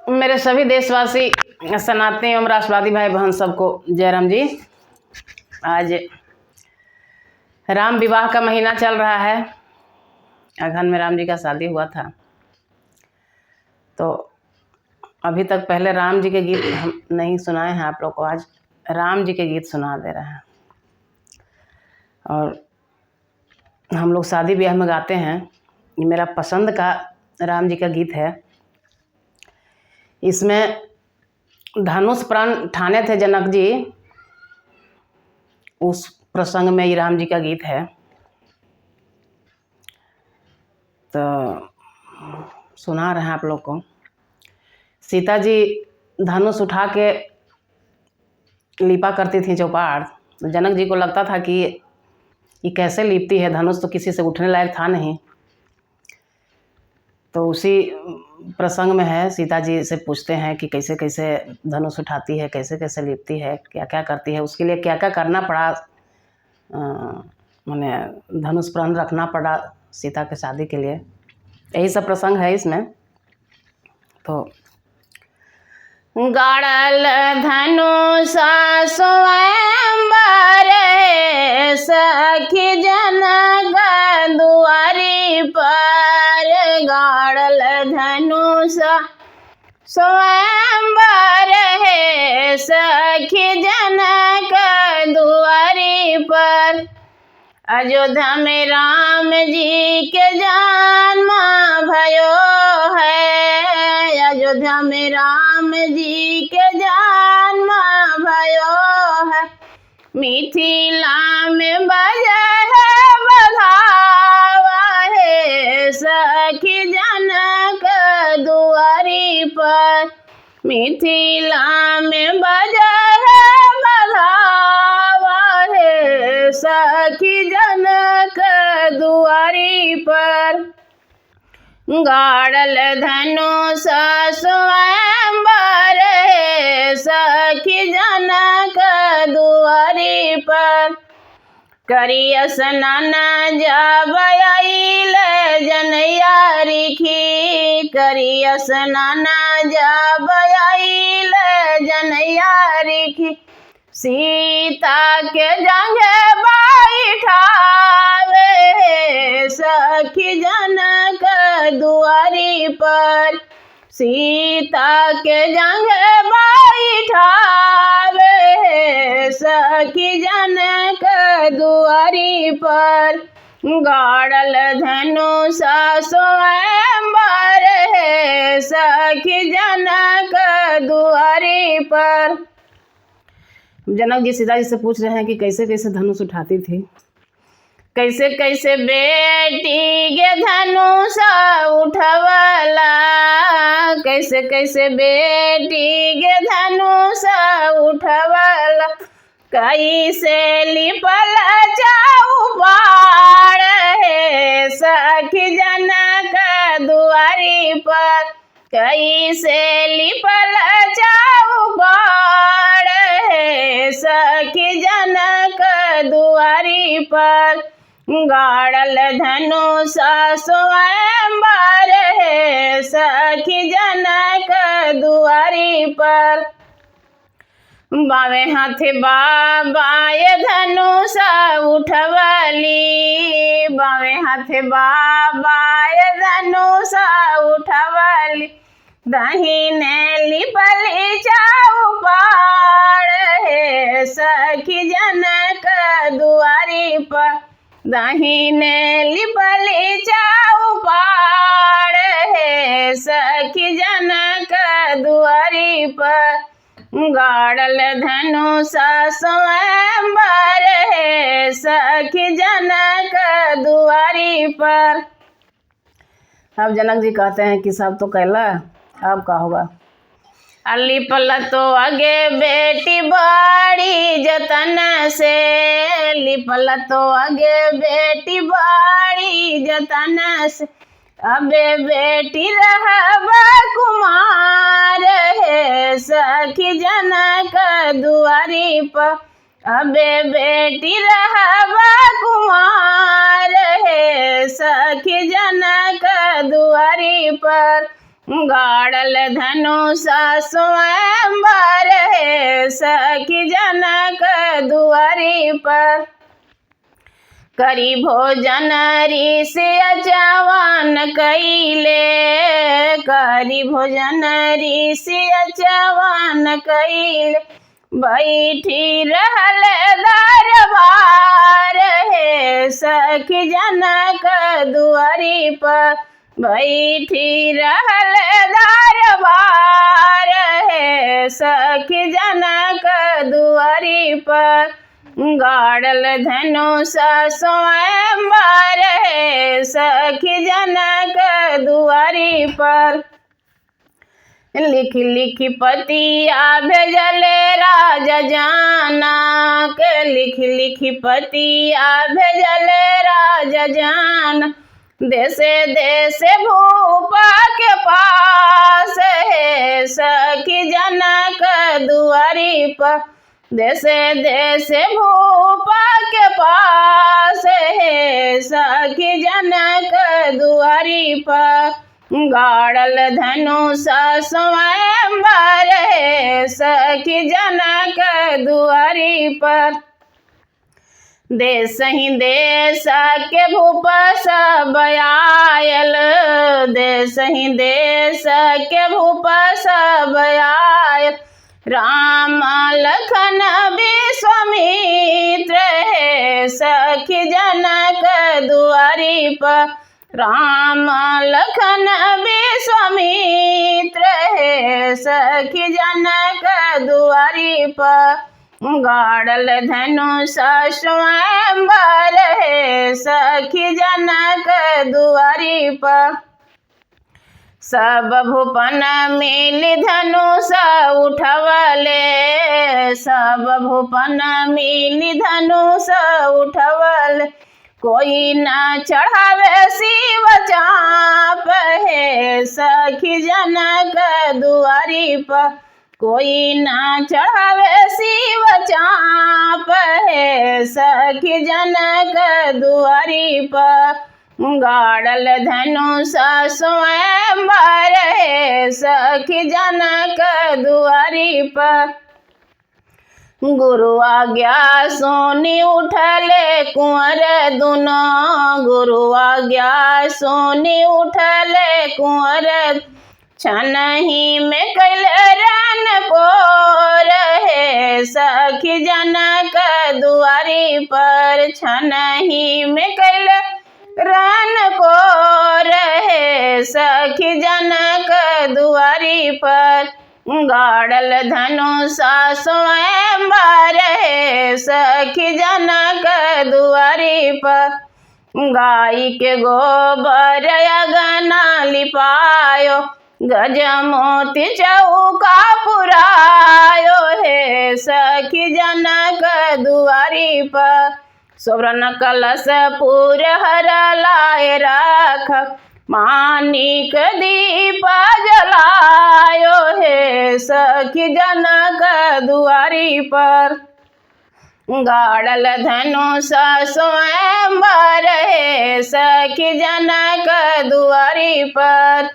मेरे सभी देशवासी सनातनी एवं राष्ट्रवादी भाई बहन सबको जयराम जी। आज राम विवाह का महीना चल रहा है। अगहन में राम जी का शादी हुआ था, तो अभी तक पहले राम जी के गीत हम नहीं सुनाए हैं आप लोग को। आज राम जी के गीत सुना दे रहे हैं। और हम लोग शादी ब्याह में गाते हैं। ये मेरा पसंद का राम जी का गीत है। इसमें धनुष प्राण ठाने थे जनक जी, उस प्रसंग में ये राम जी का गीत है। तो सुना रहे हैं आप लोग को। सीता जी धनुष उठा के लिपा करती थी चौपाड़। तो जनक जी को लगता था कि ये कैसे लिपती है, धनुष तो किसी से उठने लायक था नहीं। तो उसी प्रसंग में है, सीता जी से पूछते हैं कि कैसे कैसे धनुष उठाती है, कैसे कैसे लिपती है, क्या क्या करती है, उसके लिए क्या क्या करना पड़ा। माने धनुष प्राण रखना पड़ा सीता के शादी के लिए। यही सब प्रसंग है इसमें। तो गाड़ल धनुष स्वयंवर सखी जनक दुआरी पर। गाड़ल धनुष स्वयंवर सखी जनक दुआरी पर। अयोध्या में राम जी के जन्म भयो है। अयोध्या में राम जी के जन्म भयो है। मिथिला में बजा है बधावा है सखी जनक दुआरी पर। मिथिला में बजा है बधावा है सखी जनक दुआरी पर। गाड़ल धनुष स्वयंवर सखी जनक दुआरी पर। करिया स्नान जब आइल जनैया रिखी। करिया स्नान जब आइल जनैया रिखी। सीता के जंघ बैठावे सखी जनक दुआरी पर। सीता के जंघ बैठावे सखी जनक दुआरी पर। गाड़ल धनुष स्वयंवर सखी जनक दुआरी पर। जनक जी सीता जी से पूछ रहे हैं कि कैसे कैसे धनुष उठाती थी। कैसे कैसे बेटी के धनुष उठवला। कैसे कैसे बेटी के धनुष उठवला। कैसे लिपल चौपाड़ है सखी जनक दुआरी पर। कैसे लिपल चौपाड़ है सखी जनक दुआरी पर। गाड़ल धनुष स्वयंवर सखी जनक दुआरी पर। बावे हाथ बाबाए धनुष उठवली। बावे हाथ बाबाए धनुष उठवली। दाहिने लिपली चौपाड़ है सखी जनक दुआरी पर। दाहिने लिपली चौपाड़ है सखी जनक दुआरी पर। गाड़ल धनुष स्वयंवर सखी जनक दुआरी पर। अब जनक जी कहते हैं कि सब तो कहला, अब का होगा। लिपल तो आगे बेटी बड़ी जतन से। लिपल तो आगे बेटी बड़ी जतन से। अबे बेटी रहब कुमार है सखी जनक दुआरी पर। अबे बेटी रहब कुमार है सखी जनक दुआरी पर। गाड़ल धनुष स्वयंवर है सखी जनक दुआरी पर। करी भोजन ऋषि चवन कैले, करी भोजन ऋषि चवन कैले, बैठी रहल दरबार है सखी जनक दुआरी पर। बैठी रहल दरबार है सखी जनक दुआरी पर। गाड़ल धनुष स्वयंवर है सखी जनक दुआरी पर। लिख लिख पतिया भेजले राजा जनक, लिख लिख पतिया भेजले राजा जनक। देशे देशे भूपा के पास है सखी जनक दुआरी पर। देशे देशे भूपा के पास है सखी जनक दुआरी पर। गाड़ल धनुष स्वयंवर है सखी जनक दुआरी पर। देश ही देश के भूप सब आयल, देश ही देश के भूप सब आयल। राम लखन विश्वामित्र है सखी जनक दुआरी पर। राम लखन विश्वामित्र है सखी जनक दुआरी पर। गाड़ल धनुष स्वयंवर है सखी जनक दुआरी पर। सब भूपन मिली धनुष उठवले, सब भूपन मिली धनुष उठवले। कोई न चढ़ावे शिव चाप है सखी जनक दुआरी पर। कोई न चढ़ावे शिव चाप है सखी जनक दुआरी पर। गाड़ल धनुष स्वयंवर है सखी जनक दुआरी पर। गुरु आज्ञा सोनी उठले कुंवर दुनो, गुरु आज्ञा सोनी उठले कुंवर। छनही में कैल रन को रहे सखी जनक दुआरी पर। छनही में कैल रन को रहे सखी जनक दुआरी पर। गाड़ल धनुष स्वयंवर है सखी जनक दुआरी पर। गाय के गोबर अगना लिपायो, गज मोती चौका पुरायो है सखी जनक दुआरी पर। सोवरन कलश पूर हर लाए राख, मानिक दीप जलायो है सखी जनक दुआरी पर। गाड़ल धनुष स्वयंवर है सखी जनक दुआरी पर।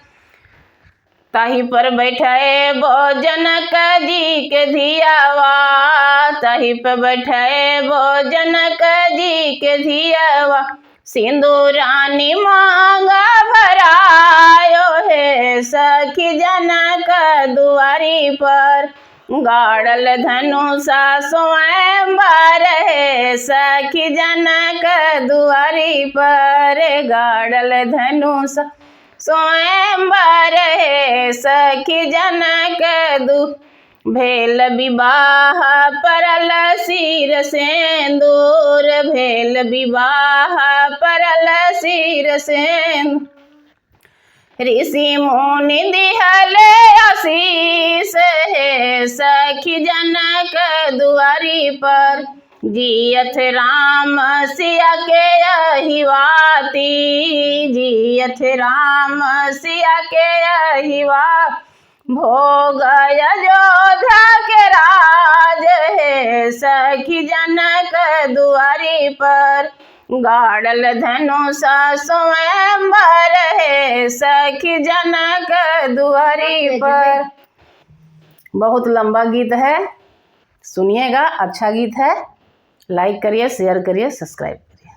ताही पर बैठे बो जनक जी के धियावा, ताही पर बैठे बो जनक जी के धियावा। सिंदूरानी मांगा भरायो है सखी जनक दुआरी पर। गाड़ल धनुष स्वयंवर है सखी जनक दुआरी पर। गाड़ल धनुष स्वयंवर है सखी जनक भेल विवाह परल सिर सेंदूर, भेल विवाह परल सिर सेंदूर। ऋषि मुनि दिहले आशीष है सखी जनक दुआरी पर। जियत राम सिया के अहिवाती, जियत राम सिया के अहिवाती। भोग अयोध्या के राज है सखी जनक दुआरी पर। गाड़ल धनुष स्वयंवर है सखी जनक दुआरी पर। बहुत लंबा गीत है, सुनिएगा, अच्छा गीत है। लाइक करिए, शेयर करिए, सब्सक्राइब करिए।